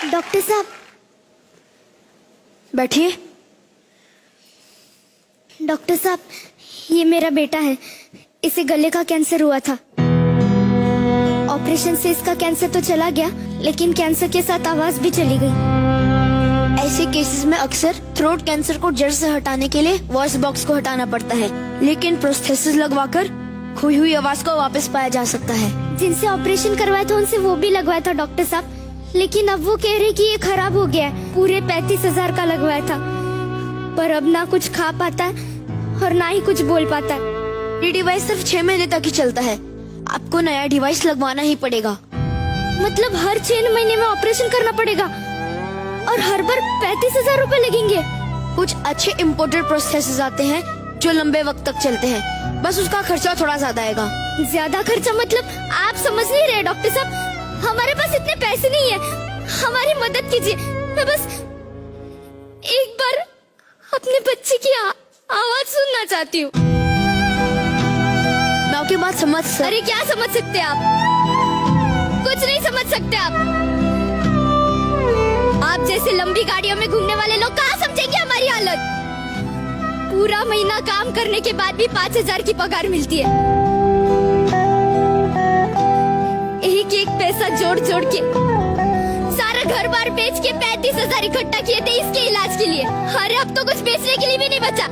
Doctor साहब बैठिए। Doctor साहब, ये मेरा बेटा है। इसे गले का कैंसर हुआ था। ऑपरेशन से इसका कैंसर तो चला गया, लेकिन कैंसर के साथ आवाज भी चली गई। ऐसे केसेस में अक्सर थ्रोट कैंसर को जड़ से हटाने के लिए वॉइस बॉक्स को हटाना पड़ता है, लेकिन प्रोस्थेसिस लगवाकर खोई हुई आवाज को वापस पाया जा सकता है। जिनसे ऑपरेशन करवाया था उनसे वो भी लगवाया था डॉक्टर साहब, लेकिन अब वो कह रहे कि ये खराब हो गया है। पूरे 35,000 का लगवाया था, पर अब ना कुछ खा पाता है और ना ही कुछ बोल पाता है। ये डिवाइस सिर्फ 6 महीने तक ही चलता है। आपको नया डिवाइस लगवाना ही पड़ेगा। मतलब हर 6 महीने में ऑपरेशन करना पड़ेगा और हर बार 35,000 रूपए लगेंगे। कुछ अच्छे इम्पोर्टेड प्रोस्थेसिस आते हैं जो लंबे वक्त तक चलते हैं, बस उसका खर्चा थोड़ा ज्यादा आएगा। ज्यादा खर्चा मतलब आप समझ नहीं रहे डॉक्टर साहब, हमारे पास इतने पैसे नहीं है। हमारी मदद कीजिए। मैं बस एक बार अपने बच्चे की आवाज सुनना चाहती हूँ। मैं आपकी बात समझ अरे क्या समझ सकते आप? कुछ नहीं समझ सकते आप। आप जैसे लंबी गाड़ियों में घूमने वाले लोग कहाँ समझेंगे हमारी हालत। पूरा महीना काम करने के बाद भी 5,000 की पगार मिलती है। एक एक पैसा जोड़ जोड़ के सारा घर बार बेच के 35,000 इकट्ठा किए थे इसके इलाज के लिए। अरे अब तो कुछ बेचने के लिए भी नहीं बचा।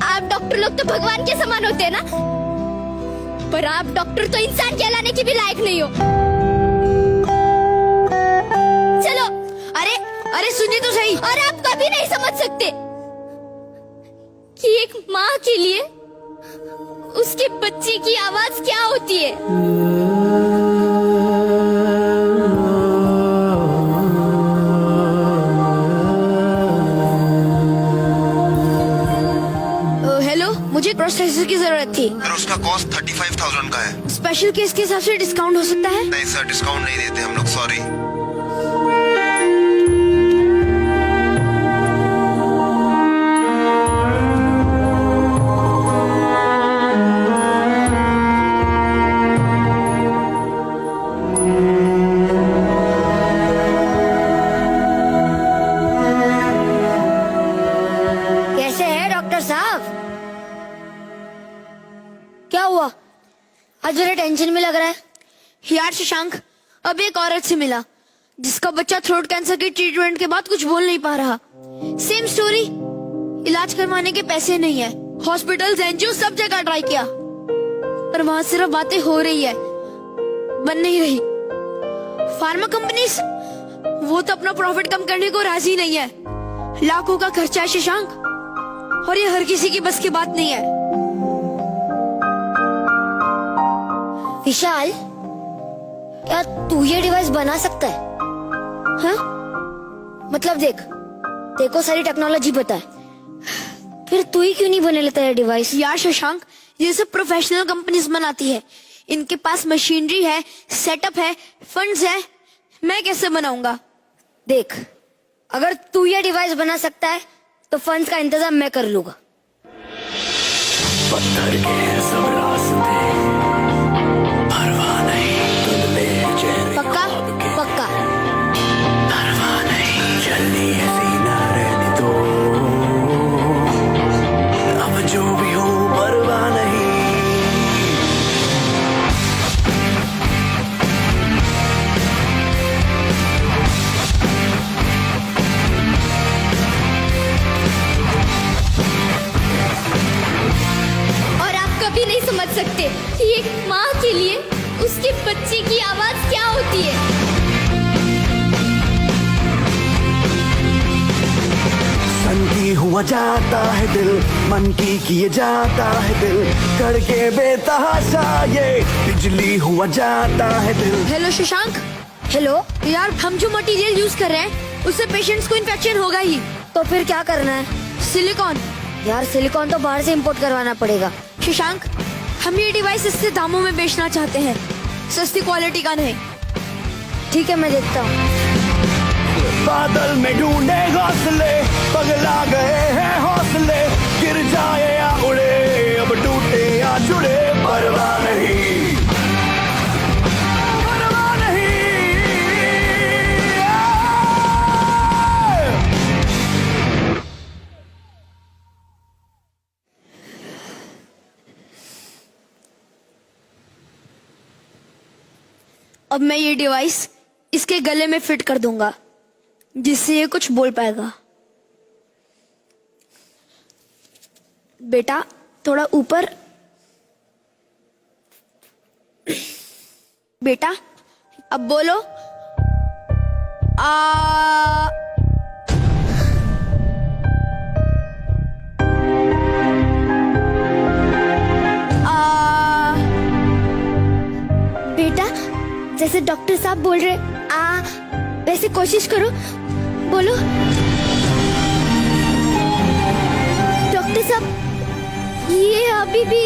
आप डॉक्टर लोग तो भगवान के समान होते हैं ना, पर आप डॉक्टर तो इंसान कहलाने की भी लायक नहीं हो। चलो। अरे अरे सुनिए तो सही। और आप कभी नहीं समझ सकते कि एक माँ के लिए उसके बच्चे की आवाज क्या होती है। हेलो, मुझे प्रोस्थेसिस की जरूरत थी। पर उसका कॉस्ट 35,000 का है। स्पेशल केस के हिसाब से डिस्काउंट हो सकता है? नहीं सर, डिस्काउंट नहीं देते हम लोग, सॉरी। कैसे है डॉक्टर साहब? क्या हुआ? आज मेरे टेंशन में लग रहा है। यार शशांक, अब एक औरत से मिला जिसका बच्चा थ्रोट कैंसर के ट्रीटमेंट के बाद कुछ बोल नहीं पा रहा। Same story. इलाज करवाने के पैसे नहीं है। हॉस्पिटल एनजीओ सब जगह ट्राई किया, पर वहां सिर्फ बातें हो रही है, बन नहीं रही। फार्मा कंपनीज वो तो अपना प्रॉफिट कम करने को राजी नहीं है। लाखों का खर्चा है शशांक, और ये हर किसी की बस की बात नहीं है। विशाल, क्या तू ये डिवाइस बना सकता है? हाँ? मतलब देख, देखो सारी टेक्नोलॉजी पता है, फिर तू ही क्यों नहीं बना लेता है डिवाइस? यार शशांक, ये सब प्रोफेशनल कंपनीज बनाती है। इनके पास मशीनरी है, सेटअप है, फंड्स है। मैं कैसे बनाऊंगा? देख, अगर तू ये डिवाइस बना सकता है तो फंड्स का इंतजाम मैं कर लूंगा। पत्थर के हैं सब रास्ते, परवाह नहीं धुंधले चेहरे पक्का? ख्वाब के। पक्का? परवाह नहीं चलनी है सीना रहने दो, अब जो भी हो परवाह नहीं। और आप कभी नहीं समझ सकते कि एक माँ के लिए उसके बच्चे की आवाज क्या होती है। सन की हुआ जाता है दिल, मन की किए जाता है दिल, करके बेतहाशा ये बिजली हुआ जाता है दिल। हेलो शशांक। हेलो। यार हम जो मटेरियल यूज कर रहे हैं उससे पेशेंट्स को इन्फेक्शन होगा ही। तो फिर क्या करना है? सिलिकॉन। यार सिलिकॉन तो बाहर से इंपोर्ट करवाना पड़ेगा। शशांक, हम ये डिवाइस सस्ते दामों में बेचना चाहते हैं, सस्ती क्वालिटी का नहीं। ठीक है, मैं देखता हूँ। बादल में ढूंढे घोंसले, पगला गए हैं हौसले, गिर जाए या उड़े, अब टूटे या जुड़े, परवाह नहीं, परवाह नहीं। अब मैं ये डिवाइस इसके गले में फिट कर दूंगा, जिससे ये कुछ बोल पाएगा। बेटा थोड़ा ऊपर। बेटा अब बोलो आ। बेटा जैसे डॉक्टर साहब बोल रहे आ, वैसे कोशिश करो, बोलो। डॉक्टर साहब ये अभी भी।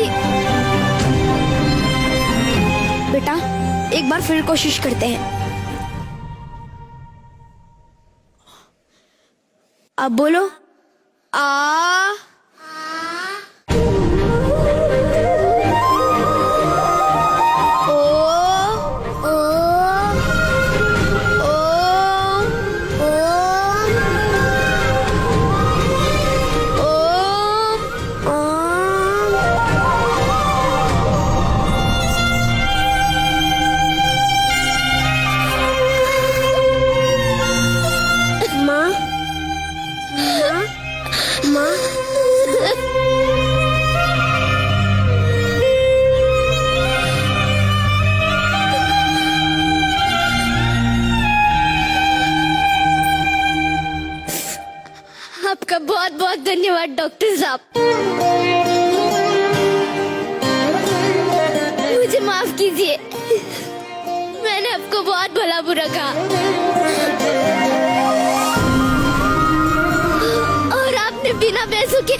बेटा एक बार फिर कोशिश करते हैं। अब बोलो आ। आपका बहुत बहुत धन्यवाद डॉक्टर साहब। मुझे माफ कीजिए, मैंने आपको बहुत भला बुरा कहा और आपने बिना पैसों के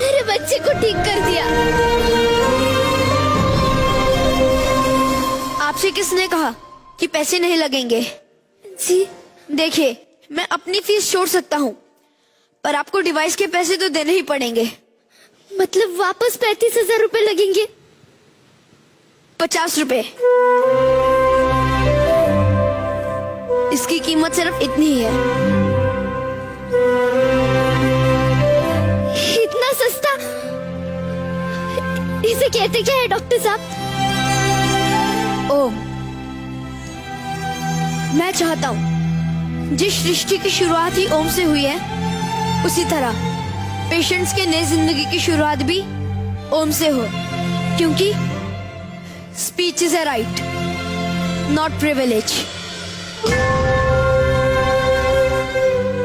मेरे बच्चे को ठीक कर दिया। आपसे किसने कहा कि पैसे नहीं लगेंगे? जी देखिए, मैं अपनी फीस छोड़ सकता हूँ, पर आपको डिवाइस के पैसे तो देने ही पड़ेंगे। मतलब वापस 35,000 रुपए लगेंगे? 50 रुपए। इसकी कीमत सिर्फ इतनी ही है। इतना सस्ता? इसे कहते क्या है डॉक्टर साहब? ओम, मैं चाहता हूँ जिस सृष्टि की शुरुआत ही ओम से हुई है, उसी तरह पेशेंट्स के नई जिंदगी की शुरुआत भी ओम से हो, क्योंकि speech is a right, not privilege.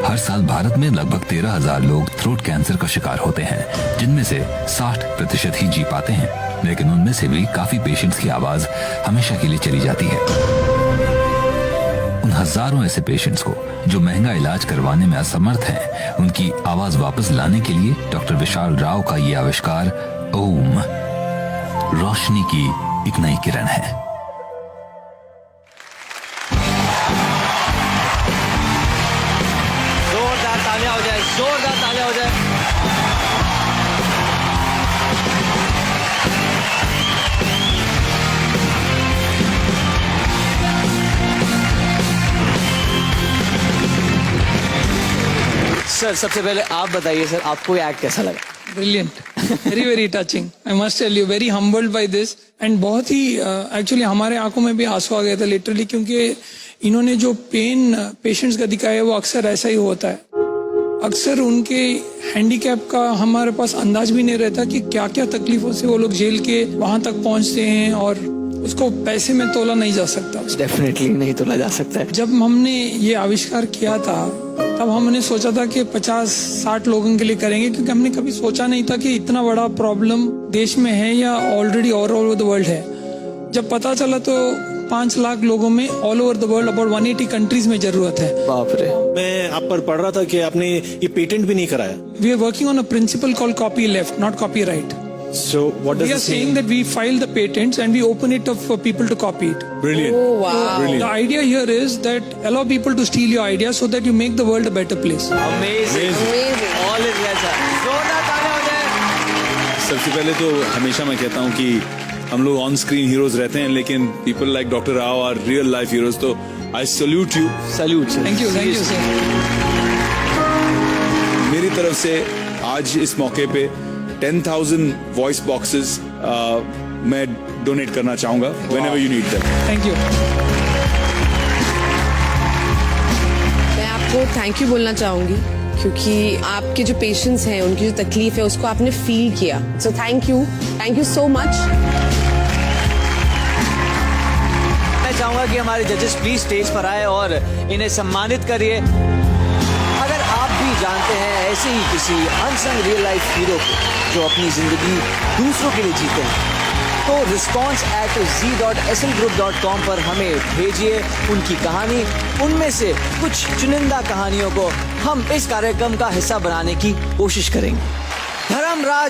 हर साल भारत में लगभग 13,000 लोग थ्रोट कैंसर का शिकार होते हैं, जिनमें से 60% ही जी पाते हैं, लेकिन उनमें से भी काफी पेशेंट्स की आवाज हमेशा के लिए चली जाती है। उन हजारों ऐसे पेशेंट्स को जो महंगा इलाज करवाने में असमर्थ हैं, उनकी आवाज वापस लाने के लिए डॉक्टर विशाल राव का ये आविष्कार ओम रोशनी की एक नई किरण है। जोरदार तालियां हो जाए, जोरदार तालियां हो जाए। सर सबसे पहले आप बताइए सर, आपको ये एक्ट कैसा लगा? Brilliant, very touching. I must tell you, very humbled by this. And बहुत ही एक्चुअली हमारे आंखों में भी आंसू आ गया था लिटरली, क्योंकि इन्होंने जो पेन पेशेंट्स का दिखाया है वो अक्सर ऐसा ही होता है। अक्सर उनके हैंडीकैप का हमारे पास अंदाज भी नहीं रहता कि क्या क्या तकलीफों से वो लोग झेल के वहां तक पहुंचते हैं, और उसको पैसे में तोला नहीं जा सकता। डेफिनेटली नहीं तोला जा सकता है। जब हमने ये आविष्कार किया था तब हमने सोचा था कि 50-60 लोगों के लिए करेंगे, क्योंकि हमने कभी सोचा नहीं था कि इतना बड़ा प्रॉब्लम देश में है या already all over the world है। जब पता चला तो 5 लाख लोगों में all over the world about 180 countries में जरूरत है। बाप रे। मैं आप पर पढ़ रहा था कि आपने ये पेटेंट भी नहीं कराया। We are working on a principle called copyleft, not copyright. So what does We are it saying mean? that we file the patents and we open it up for people to copy it. Brilliant. Oh wow. Brilliant. The idea here is that allow people to steal your ideas so that you make the world a better place. Amazing. All is well sir. जोरदार तालियां हो जाए। सबसे पहले तो हमेशा मैं कहता हूँ कि हम लोग ऑन स्क्रीन हीरोज रहते हैं, लेकिन people like doctor Rao are real life heroes. तो I salute you. Salute sir. Thank you sir. मेरी तरफ से आज इस मौके पे 10,000 वॉइस बॉक्सेस मैं डोनेट करना चाहूंगा whenever you need them. Thank you. मैं आपको थैंक यू बोलना चाहूंगी क्योंकि आपके जो पेशेंट्स हैं उनकी जो तकलीफ है उसको आपने फील किया, so thank you so much. मैं चाहूंगा कि हमारे जजेस प्लीज स्टेज पर आए और इन्हें सम्मानित करिए। अगर आप भी जानते हैं ऐसे ही किसी अनसंग रियल लाइफ हीरो को जो अपनी जिंदगी दूसरों के लिए जीते हैं, तो response@z.slgroup.com पर हमें भेजिए उनकी कहानी। उनमें से कुछ चुनिंदा कहानियों को हम इस कार्यक्रम का हिस्सा बनाने की कोशिश करेंगे। धर्मराज